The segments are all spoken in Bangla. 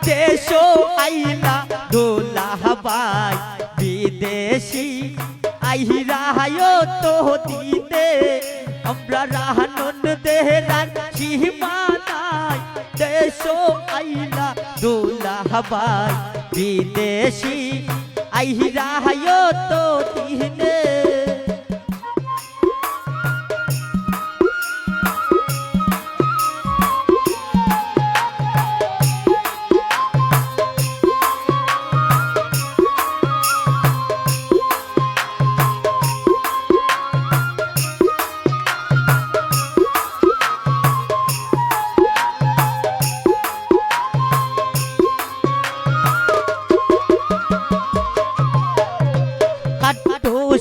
দেশো আইলা দুলাভাই বিদেশি আইরা তো দিতে আমরা রাহানন দেহরার সীমানায় দেশো আইলা দুলাভাই বিদেশি আইরা তো দিনে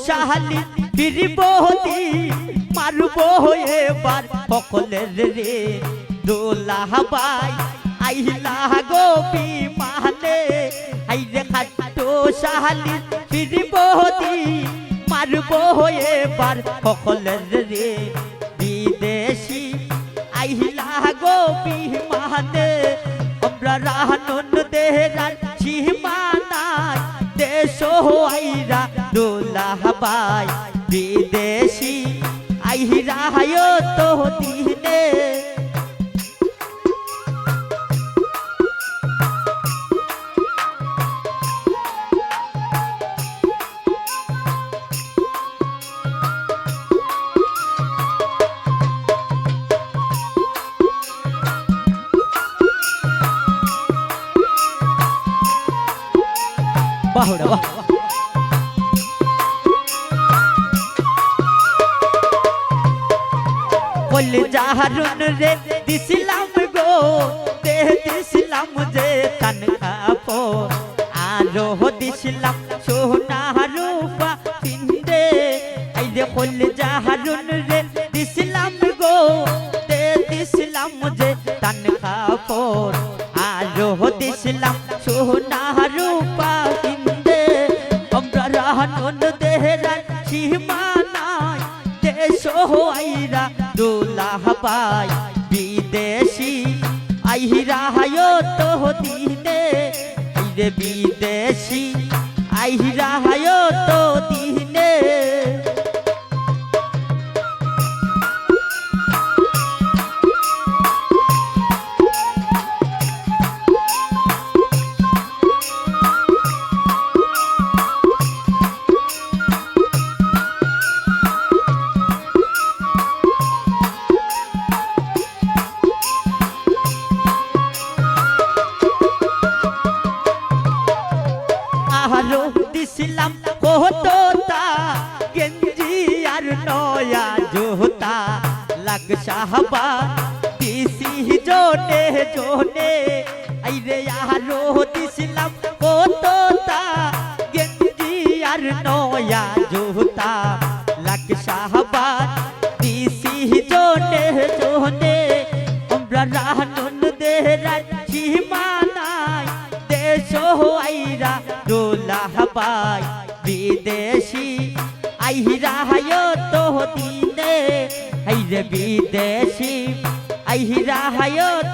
শাহালি বীরবতী মারব এবার সকলের রে দুলাভাই আইলা গো বিমানে আইরে খাটো শাহালি বীরবতী মারব এবার সকলের রে বিদেশি আইলা গো বিমানে আমরা রাহানন দেহরার সীমানায় দেশো আইরা দুলাভাই বিদেশি আইরা তো দিনে বাহুড়া বাহ বল জাহারুন রে দিছিলাম গো দেহ দিছিলাম যে তান খাপো আরো দিছিলাম সোনা রূপা পিন্দে এই যে বল জাহারুন রে দিছিলাম গো দেহ দিছিলাম যে তান খাপো আরো দিছিলাম সোনা রূপা পিন্দে আমরা রাহানন দেহরার সীমানায় দেশো আইরা দুলাভাই বিদেশি আইরা তো দিনে আইরে বিদেশি আইরা তো দিনে আরো দিছিলাম কোহতা গেঞ্জি আর নয়া জোতা লাগ সাহাবা দিছি জোনে জোনে আইরে আরো দিছিলাম কোহতা গেঞ্জি আর নয়া জোতা লাগ সাহাবা দিছি জোনে জোনে আমরা রাহানন দেহরার সীমানায় দেশো আইরা দুলাভাই বিদেশি আইরা তো দিনে আইরে বিদেশি আইরা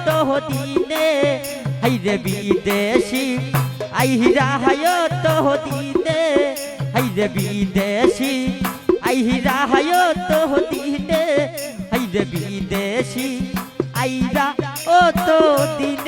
তো দিনে আইরে বিদেশি আইরা তো দিনে আইরে বিদেশি আইরা তো দিনে আইরে বিদেশি আইরা তো দিনে